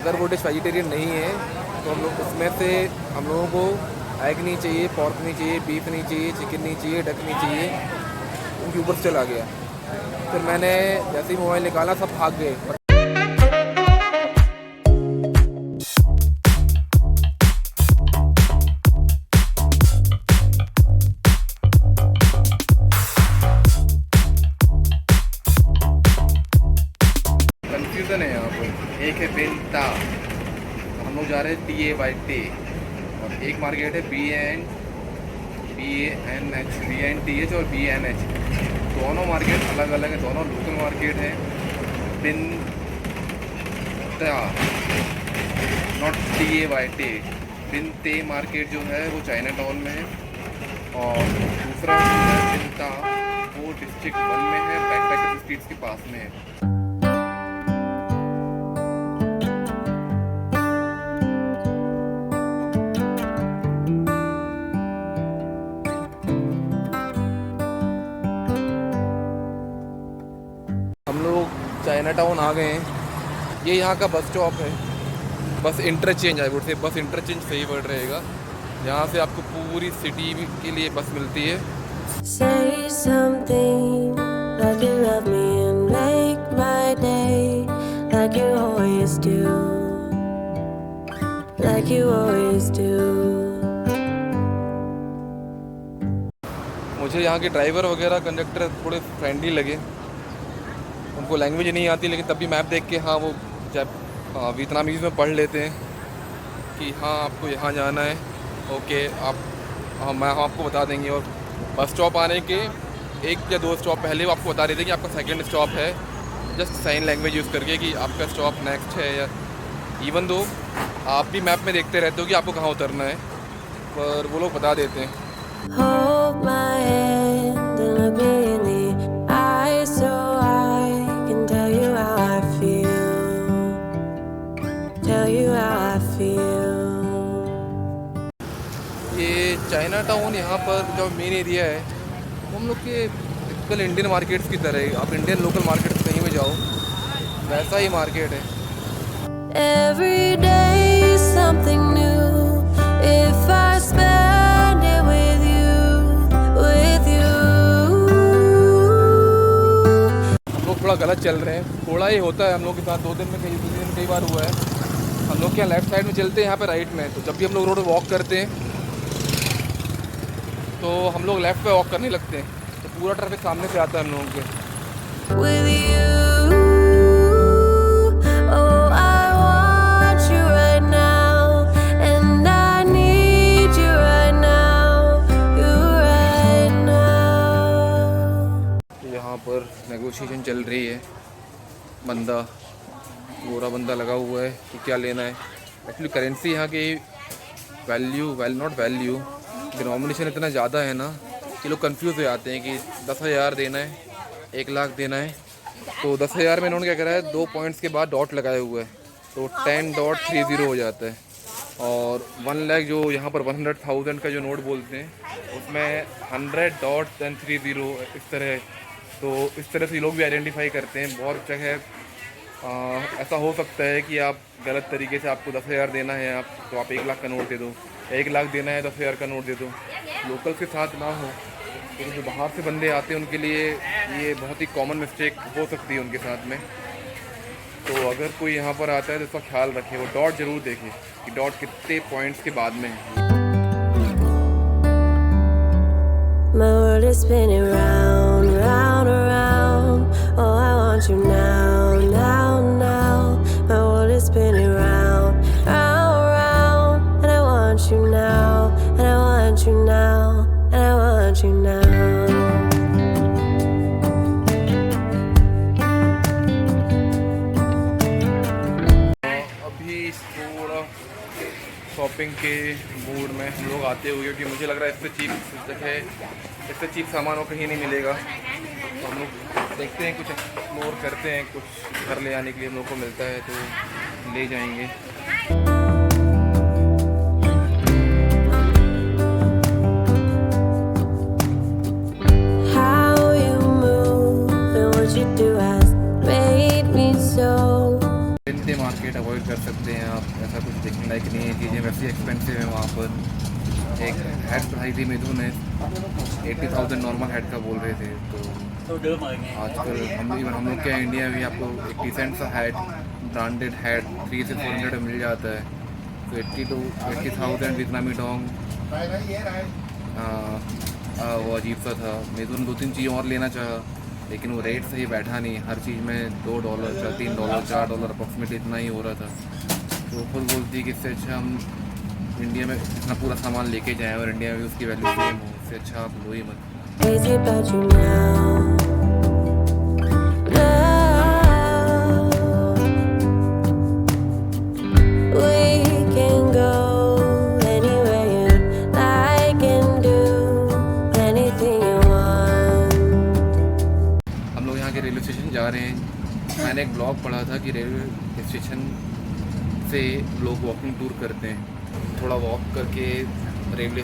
अगर वो dish vegetarian नहीं है तो हम लोग उसमें से हम लोगों को एग नहीं चाहिए, पॉर्क नहीं चाहिए, बीफ नहीं चाहिए, चिकन नहीं चाहिए, डक नहीं चाहिए। उनके ऊपर से चला गया। फिर मैंने जैसे ही मोबाइल निकाला सब भाग गए। कन्फ्यूज़न है यहाँ पर। एक है बिनता, हम लोग जा रहे हैं TAYT, और एक मार्केट है BANTH और BNH। दोनों मार्केट अलग अलग हैं, दोनों लोकल मार्केट हैं। बिनता नॉट TAYT, बिनते मार्केट जो है वो चाइना टाउन में है, और दूसरा जो है बिनता वो डिस्ट्रिक्ट 1 में है, बैकपैकर स्ट्रीट्स के पास में है। हम लोग चाइना टाउन आ गए हैं। ये यहाँ का बस स्टॉप है, बस इंटरचेंज आई वुड से, बस इंटरचेंज सही वर्ड रहेगा। यहाँ से आपको पूरी सिटी के लिए बस मिलती है। Say something like you love me and make my day, like you always do, like you always do. मुझे यहाँ के ड्राइवर वगैरह कंडक्टर थोड़े फ्रेंडली लगे। उनको लैंग्वेज नहीं आती, लेकिन तब भी मैप देख के हाँ वो जब वियतनामीज़ में पढ़ लेते हैं कि हाँ आपको यहाँ जाना है, ओके आप हम आपको बता देंगे। और बस स्टॉप आने के 1 या 2 स्टॉप पहले वो आपको बता देते हैं कि आपका सेकंड स्टॉप है, जस्ट साइन लैंग्वेज यूज़ करके कि आपका स्टॉप नेक्स्ट है। या इवन दो आप भी मैप में देखते रहते हो कि आपको कहाँ उतरना है, पर वो लोग बता देते हैं। Hold my hand and look me in the eyes so I can tell you how I feel, tell you how I feel. ये चाइना टाउन यहाँ पर जो मेन एरिया है वो हम लोग के टिपिकल इंडियन मार्केट्स की तरह है। आप इंडियन लोकल मार्केट कहीं में जाओ वैसा ही मार्केट है। Every day is something new if I spend it with you, with you. हम लोग थोड़ा गलत चल रहे हैं, थोड़ा ही होता है हम लोग के साथ। 2 दिन में कई बार हुआ है। हम लोग क्या लेफ़्ट साइड में चलते हैं यहाँ पे राइट में, तो जब भी हम लोग रोड पे वॉक करते हैं तो हम लोग लेफ़्ट पे वॉक करने लगते हैं, तो पूरा ट्रैफिक सामने से आता है हम लोगों के। With you, oh I want you right now, and I need you right now, you right now. यहाँ पर नेगोशिएशन चल रही है। बंदा गोरा बंदा लगा हुआ है कि क्या लेना है। एक्चुअली करेंसी यहाँ की नॉट वैल्यू डिनोमिनेशन इतना ज़्यादा है ना कि लोग कंफ्यूज हो जाते हैं कि 10,000 देना है, 1 लाख देना है। तो 10,000 में इन्होंने क्या करा है, 2 पॉइंट्स के बाद डॉट लगाए हुए है, तो 10.30 हो जाता है। और 1 लाख जो यहाँ पर 100,000 का जो नोट बोलते हैं उसमें 100.30 इस तरह। तो इस तरह से लोग भी आइडेंटिफाई करते हैं। बहुत जगह ऐसा हो सकता है कि आप गलत तरीके से, आपको 10,000 देना है आप, तो आप 1 लाख का नोट दे दो, 1 लाख देना है 10,000 का नोट दे दो। लोकल के साथ ना हो, तो जो बाहर से बंदे आते हैं उनके लिए ये बहुत ही कॉमन मिस्टेक हो सकती है उनके साथ में। तो अगर कोई यहाँ पर आता है तो उसका ख्याल रखे, वो डॉट ज़रूर देखे कि डॉट कितने पॉइंट्स के बाद में है। My world is spinning round, round, around. Oh, I want you now, now, now. My world is spinning round, round, round. And I want you now, and I want you now, and I want you now. अभी थोड़ा shopping के mood में हम लोग आते हुए, क्योंकि मुझे लग रहा है इससे चीप जगह, इससे चीप सामान और कहीं नहीं मिलेगा। तो हम लोग देखते हैं, कुछ एक्सप्लोर करते हैं, कुछ घर ले आने के लिए हम लोग को मिलता है तो ले जाएंगे। How you move and what you do has made me so. बिनते मार्केट अवॉइड कर सकते हैं आप, ऐसा कुछ देखने लायक नहीं है, चीज़ें वैसे एक्सपेंसिव हैं वहाँ पर। एक हेड बढ़ाई थी मिथुन ने, 80,000 नॉर्मल हेड का बोल रहे थे। तो आजकल हम लोग क्या इंडिया में आपको एक डिसेंट सा हेड, ब्रांडेड हेड 300 से 400 मिल जाता है। तो 80,000 वियतनामी डोंग वो अजीब सा था। मिथुन 2-3 चीज़ और लेना चाहा, लेकिन वो रेट सही बैठा नहीं। हर चीज़ में $2, $3, $4 अप्रॉक्सीमेटली इतना ही हो रहा था। तो खुद बोलती कि इससे अच्छा हम इंडिया में इतना पूरा सामान लेके जाएं और इंडिया में उसकी वैल्यू सेम हो, इससे अच्छा आप लो ही मत। Crazy about you now. Now we can go anywhere you like and do anything you want. हम लोग यहाँ के रेलवे स्टेशन जा रहे हैं। मैंने एक ब्लॉग पढ़ा था कि रेलवे स्टेशन से लोग वॉकिंग टूर करते हैं। थोड़ा वॉक करके रेलवे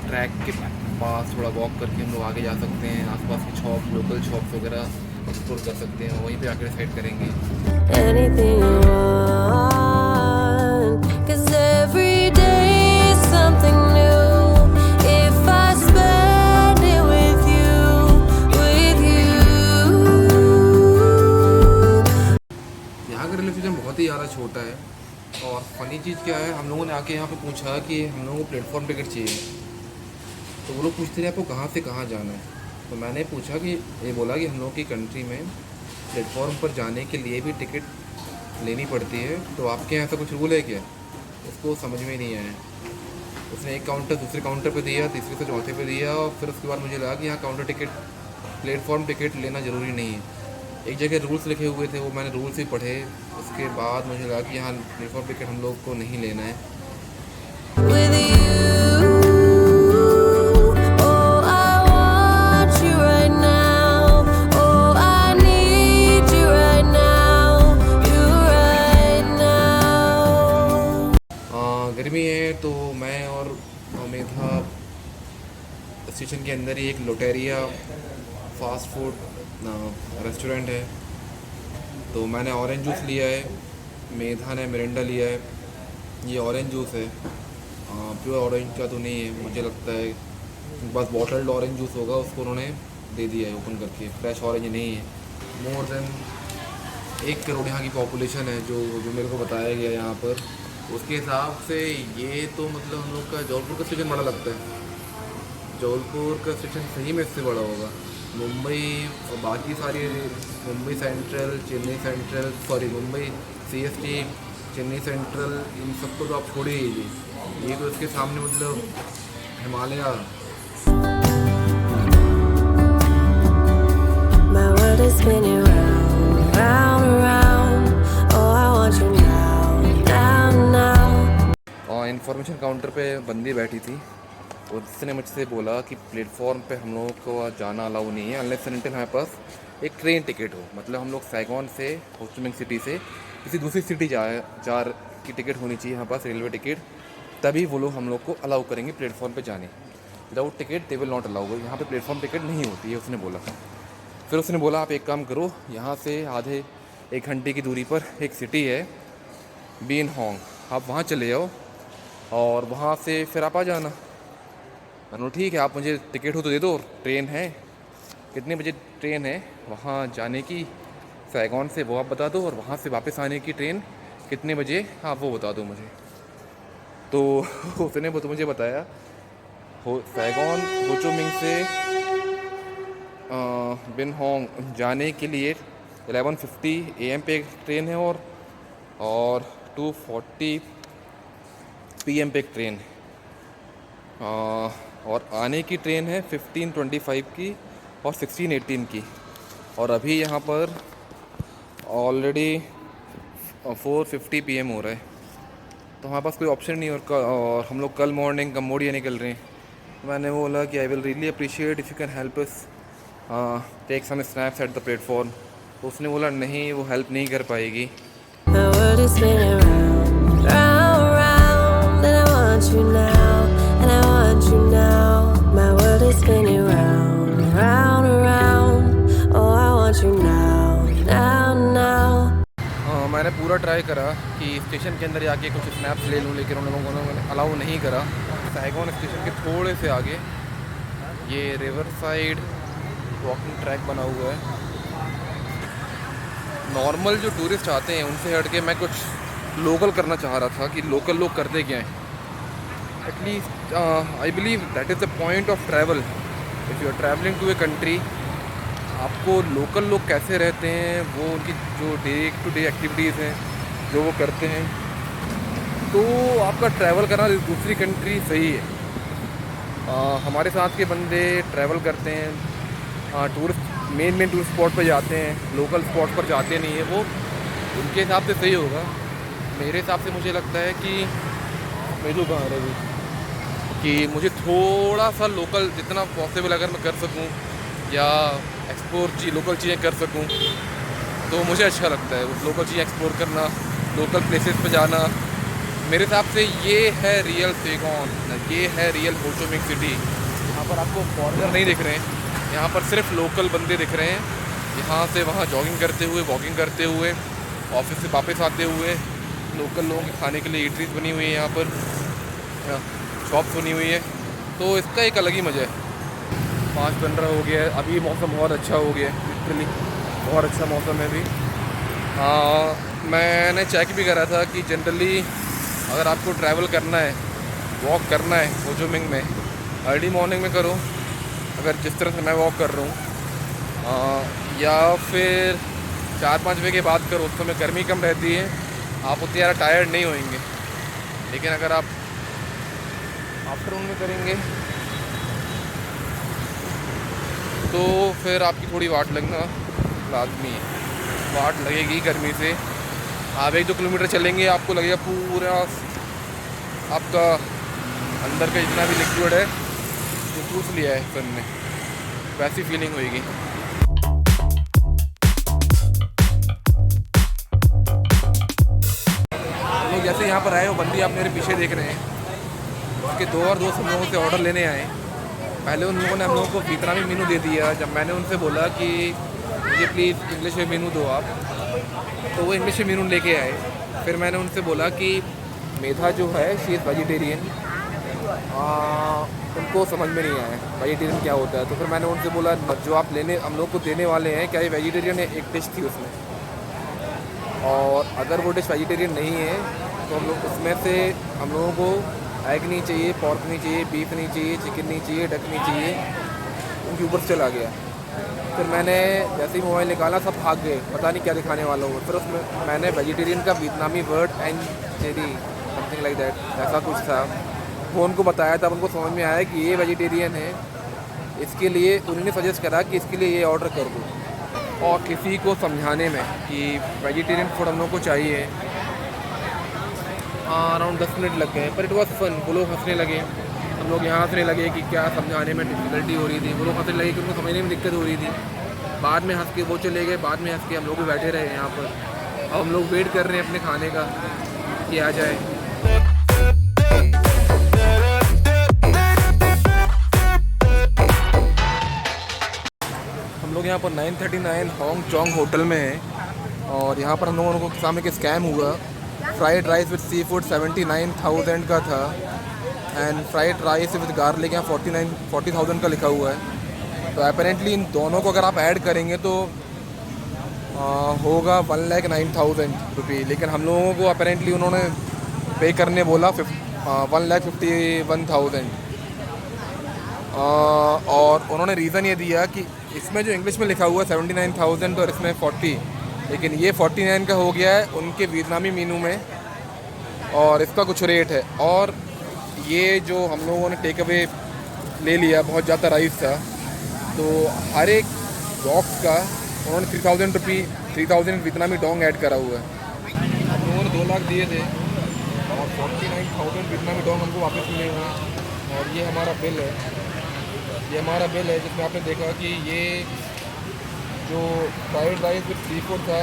ट्रैक के पास थोड़ा वॉक करके हम लोग आगे जा सकते हैं। आसपास की शॉप, लोकल शॉप्स वगैरह एक्सप्लोर कर सकते हैं, वहीं पे आकर डिसाइड करेंगे। Anything you want, 'cause every day is something new. If I spend it with you, with you. यहाँ का रेलवे स्टेशन बहुत ही ज़्यादा छोटा है। और फनी चीज़ क्या है, हम लोगों ने आके यहाँ पे पूछा कि हम लोगों को प्लेटफॉर्म टिकट चाहिए। तो वो लोग पूछते रहे आपको कहाँ से कहाँ जाना है। तो मैंने पूछा कि ये बोला कि हम लोग की कंट्री में प्लेटफॉर्म पर जाने के लिए भी टिकट लेनी पड़ती है। तो आपके यहाँ ऐसा कुछ रूल है क्या? उसको समझ में नहीं आया। उसने एक काउंटर दूसरे काउंटर पे दिया, तीसरे से चौथे पे दिया, और फिर उसके बाद मुझे लगा कि यहाँ काउंटर टिकट, प्लेटफॉर्म टिकट लेना ज़रूरी नहीं है। एक जगह रूल्स लिखे हुए थे, वो मैंने रूल्स भी पढ़े। उसके बाद मुझे लगा कि यहाँ प्लेटफॉर्म टिकट हम लोग को नहीं लेना है। With you, oh I want you right now, oh I need you right now, you right now. गर्मी है तो मैं और मेधा स्टेशन के अंदर ही एक लोटेरिया फास्ट फूड रेस्टोरेंट है। तो मैंने ऑरेंज जूस लिया है, मेधा ने मिरिंडा लिया है। ये ऑरेंज जूस है, प्योर ऑरेंज का तो नहीं है मुझे लगता है, बस बॉटल्ड ऑरेंज जूस होगा, उसको उन्होंने दे दिया है ओपन करके। फ्रेश ऑरेंज नहीं है। मोर देन 1 करोड़ यहाँ की पॉपुलेशन है, जो मेरे को बताया गया यहाँ पर। उसके हिसाब से ये तो मतलब हम लोग का जौनपुर का स्टेशन बड़ा लगता है। जौनपुर का स्टेशन सही में इससे बड़ा होगा। मुंबई और बाकी सारी, Mumbai central, Chennai central, sorry Mumbai CST, Chennai central, इन सबको तो आप छोड़ ही दीजिए। ये तो इसके सामने मतलब Himalaya. My world is spinning round, round, round. Oh, I want you now, now, now. और इन्फॉर्मेशन काउंटर पे बंदी बैठी थी, उसने मुझसे बोला कि प्लेटफॉर्म पे हम लोगों को जाना अलाउ नहीं है अनलेस एंड अनटिल हमारे पास एक ट्रेन टिकट हो। मतलब हम लोग सैगॉन से, हो ची मिन्ह सिटी से किसी दूसरी सिटी जा की टिकट होनी चाहिए हमारे पास, रेलवे टिकट, तभी वो लोग हम लोग को अलाउ करेंगे प्लेटफॉर्म पे जाने। Without ticket they will not allow. यहाँ पे प्लेटफॉर्म टिकट नहीं होती है, उसने बोला। फिर उसने बोला आप एक काम करो, यहाँ से आधे 1 घंटे की दूरी पर एक सिटी है बीन होंग, आप वहाँ चले जाओ और वहाँ से फिर आप आ जाना। मैंने ठीक है, आप मुझे टिकट हो तो दे दो। ट्रेन है, कितने बजे ट्रेन है वहाँ जाने की सैगॉन से, वो आप बता दो, और वहाँ से वापस आने की ट्रेन कितने बजे आप वो बता दो मुझे। तो उसने तो मुझे बताया सैगॉन हो ची मिन्ह से बिन होंग जाने के लिए 11:50 AM पे एक ट्रेन है और 2:40 PM पे एक ट्रेन है। और आने की ट्रेन है 15:25 की और 16:18 की। और अभी यहाँ पर ऑलरेडी 4:50 PM हो रहा है, तो हमारे पास कोई ऑप्शन नहीं। और हम लोग कल मॉर्निंग कम्बोडिया निकल रहे हैं। मैंने बोला कि I will really appreciate if you can help us take some snaps at the platform. तो उसने बोला नहीं, वो हेल्प नहीं कर पाएगी। My world is spinning round, round, round, and I want you now, and I want you now. My world is spinning round, round, round. Oh, I want you now, now, now. मैंने पूरा track try करा कि station के अंदर जाके कुछ snaps ले लूँ, लेकिन उन लोगों ने अलाउ नहीं करा। सैगोन स्टेशन के थोड़े से आगे ये रिवर साइड वॉकिंग ट्रैक बना हुआ है। नॉर्मल जो टूरिस्ट आते हैं उनसे हट के मैं कुछ लोकल करना चाह रहा था कि लोकल लोग करते क्या हैं। At least I believe that is the point of travel. If you are travelling to a country, आपको लोकल लोग कैसे रहते हैं, वो उनकी जो डे टू डे एक्टिविटीज़ हैं जो वो करते हैं, तो आपका ट्रैवल करना दूसरी कंट्री सही है। हमारे साथ के बंदे ट्रैवल करते हैं, टूरिस्ट मेन टूरिस्ट स्पॉट पर जाते हैं, लोकल स्पॉट पर जाते नहीं है। वो उनके हिसाब से सही होगा। मेरे हिसाब से मुझे लगता है कि मेजू कहाँ रही कि मुझे थोड़ा सा लोकल जितना पॉसिबल अगर मैं कर सकूं या एक्सप्लोर लोकल चीज़ें कर सकूं तो मुझे अच्छा लगता है। उस लोकल चीज़ें एक्सप्लोर करना, लोकल प्लेसेस पे जाना, मेरे हिसाब से ये है रियल सैगोन, ये है रियल हो ची मिन्ह सिटी। यहाँ पर आपको फॉरेनर नहीं दिख रहे हैं, यहाँ पर सिर्फ लोकल बंदे दिख रहे हैं। यहाँ से वहाँ जॉगिंग करते हुए, वॉकिंग करते हुए, ऑफिस से वापस आते हुए। लोकल लोगों के खाने के लिए ईटरीज बनी हुई है, यहाँ पर शॉप्स बनी हुई है, तो इसका एक अलग ही मज़ा है। 5:15 हो गया है, अभी मौसम बहुत अच्छा हो गया है, लिटरली बहुत अच्छा मौसम है अभी। मैंने चेक भी करा था कि जनरली अगर आपको ट्रैवल करना है, वॉक करना है हो ची मिन्ह में, अर्ली मॉर्निंग में करो, अगर जिस तरह से मैं वॉक कर रहा हूँ, या फिर 4-5 बजे के बाद करो, उस समय गर्मी कम रहती है, आप उतने ज़्यादा टायर्ड नहीं होंगे। लेकिन अगर आप आफ्टरनून में करेंगे तो फिर आपकी थोड़ी वाट लगना लाजमी है, वाट लगेगी गर्मी से। आप 1-2 किलोमीटर चलेंगे, आपको लगेगा पूरा आपका अंदर का जितना भी लिक्विड है जो चूस लिया है सन ने, वैसी फीलिंग होएगी। लोग जैसे यहाँ पर आए, वो बंदी आप मेरे पीछे देख रहे हैं, उसके 2 और दोस्त हम लोगों से ऑर्डर लेने आए। पहले उन लोगों ने हम लोगों को वियतनामी मेनू दे दिया। जब मैंने उनसे बोला कि मुझे प्लीज़ इंग्लिश में मेनू दो आप, तो वो इंग्लिश में मेनू लेके आए। फिर मैंने उनसे बोला कि मेधा जो है शी इज़ वेजिटेरियन, उनको समझ में नहीं आया वेजिटेरियन क्या होता है। तो फिर मैंने उनसे बोला जो आप लेने हम लोग को देने वाले हैं क्या ये वेजिटेरियन है। एक डिश थी उसमें, और अगर वो डिश वेजिटेरियन नहीं है तो हम लोग उसमें से हम लोगों को एग नहीं चाहिए, पॉर्क नहीं चाहिए, बीफ नहीं चाहिए, चिकन नहीं चाहिए, डक नहीं चाहिए। उनके ऊपर चला गया। फिर मैंने जैसे ही मोबाइल निकाला सब भाग गए, पता नहीं क्या दिखाने वाला हूँ। फिर उसमें मैंने वेजिटेरियन का वियतनामी word and Jerry something like that ऐसा कुछ था, वो उनको बताया। तब उनको समझ में आया कि ये वेजिटेरियन है, इसके लिए उन्होंने सजेस्ट करा कि इसके लिए ये ऑर्डर कर दो। और किसी को समझाने में कि वेजिटेरियन फूड हम लोग को चाहिए, अराउंड 10 मिनट लग गए। पर इट वॉज फन। वो लोग हंसने लगे, हम लोग यहाँ हंसने लगे कि क्या समझाने में डिफ़िकल्टी हो रही थी। वो लोग हंसने लगे कि उनको समझने में दिक्कत हो रही थी। बाद में हंस के वो चले गए, बाद में हंस के हम लोग भी बैठे रहे यहाँ पर। अब हम लोग वेट कर रहे हैं अपने खाने का कि आ जाए। हम लोग यहाँ पर 939 होंग चोंग होटल में हैं, और यहाँ पर हम लोगों को सामने के स्कैम हुआ। Fried rice with seafood 79,000 का था, and fried rice with garlic यहाँ 40,000 का लिखा हुआ है। तो अपेरेंटली इन दोनों को अगर आप ऐड करेंगे तो होगा 1,09,000 रुपये। लेकिन हम लोगों को अपेरेंटली उन्होंने पे करने बोला 1,51,000। और उन्होंने रीज़न ये दिया कि इसमें जो इंग्लिश में लिखा हुआ है 79,000 और इसमें 40, लेकिन ये 49 का हो गया है उनके वियतनामी मीनू में, और इसका कुछ रेट है। और ये जो हम लोगों ने टेक अवे ले लिया, बहुत ज़्यादा राइस था, तो हर एक बॉक्स का उन्होंने 3,000 वियतनामी डोंग ऐड करा हुआ है। हम लोगों ने 2 लाख दिए थे और 49,000 वियतनामी डोंग हमको वापस मिले हुए हैं। और ये हमारा बिल है, ये हमारा बिल है जिसमें आपने देखा कि ये जो fried rice with seafood था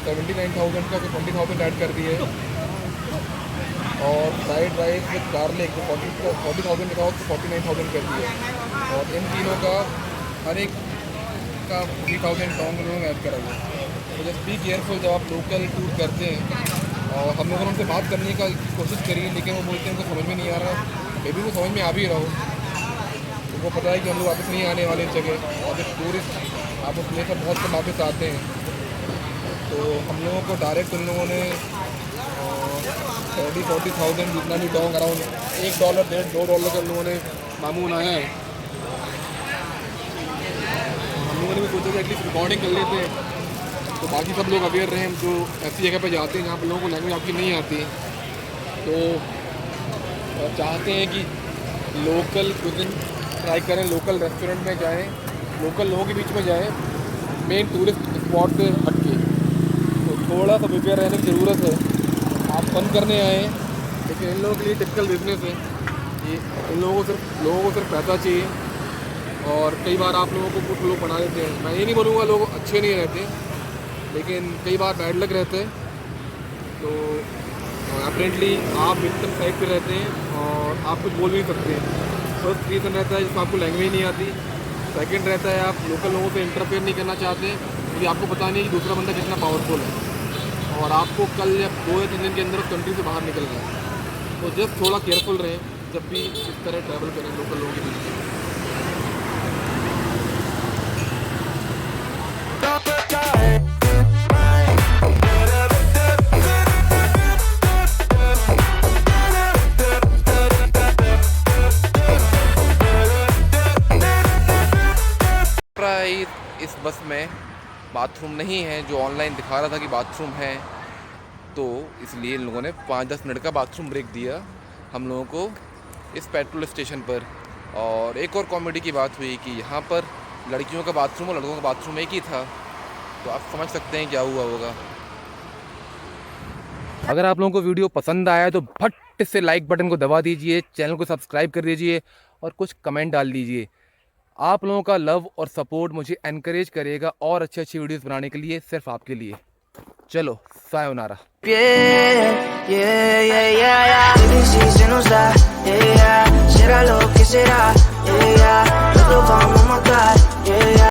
79,000 का, तो 20,000 ऐड कर दिए। और फ्राइड राइस विद गार्लिक जो 40,000 लिखा हो तो 49,000 कर दिए। और इन तीनों का हर एक का 3,000 डोंग उन्होंने ऐड करा हुआ। तो जस्ट बी केयरफुल जब आप लोकल टूर करते हैं और हम लोगों ने उनसे बात करने का कोशिश करी, लेकिन वो बोलते हैं उनको समझ में नहीं आ रहा। मे भी वो समझ में आ भी रहा हो, उनको पता है कि हम लोग वापस नहीं आने वाले इस जगह, और जब टूरिस्ट आप उस प्लेस पर बहुत कम वापस आते हैं। तो हम लोगों को डायरेक्ट उन लोगों ने 40,000 जितना भी डॉग अराउंड $1 $1.5 $2 का हम लोगों ने मामू बनाया है। हम लोगों ने भी सोचा कि एटलीस्ट रिकॉर्डिंग कर लेते हैं, तो बाकी सब लोग अवेयर रहें जो ऐसी जगह पे जाते हैं जहाँ पर लोगों को लैंग्वेज आपकी नहीं आती। तो चाहते हैं कि लोकल कुजिन ट्राई करें, लोकल रेस्टोरेंट में जाएं, लोकल लोगों के बीच में जाएं, मेन टूरिस्ट स्पॉट से हट के। तो थोड़ा सा प्रिपेयर रहने की ज़रूरत है। आप फन करने आए हैं, लेकिन इन लोगों के लिए टिपिकल बिजनेस है ये। इन लोगों को सिर्फ पैसा चाहिए, और कई बार आप लोगों को कुछ लोग बना देते हैं। मैं ये नहीं बोलूँगा लोग अच्छे नहीं रहते, लेकिन कई बार बैड लक रहते हैं। तो अपेरेंटली आप विक्टिम साइड पे रहते हैं और आप कुछ बोल भी नहीं सकते हैं। फर्स्ट रीज़न रहता है जिसमें आपको लैंग्वेज नहीं आती। सेकंड रहता है आप लोकल लोगों से इंटरफेयर नहीं करना चाहते, क्योंकि आपको पता नहीं कि दूसरा बंदा कितना पावरफुल है, और आपको कल या 2 या 3 दिन के अंदर उस कंट्री से बाहर निकलना है। तो जस्ट थोड़ा केयरफुल रहें जब भी इस तरह ट्रैवल करें लोकल लोगों के बीच में। इस बस में बाथरूम नहीं है, जो ऑनलाइन दिखा रहा था कि बाथरूम है, तो इसलिए इन लोगों ने 5-10 मिनट का बाथरूम ब्रेक दिया हम लोगों को इस पेट्रोल स्टेशन पर। और एक और कॉमेडी की बात हुई कि यहाँ पर लड़कियों का बाथरूम और लड़कों का बाथरूम एक ही था, तो आप समझ सकते हैं क्या हुआ होगा। अगर आप लोगों को वीडियो पसंद आया तो फट से लाइक बटन को दबा दीजिए, चैनल को सब्सक्राइब कर दीजिए और कुछ कमेंट डाल दीजिए। आप लोगों का लव और सपोर्ट मुझे एनकरेज करेगा और अच्छी अच्छी वीडियोस बनाने के लिए, सिर्फ आपके लिए। चलो, sayonara. Difícil se nos da, será lo que será.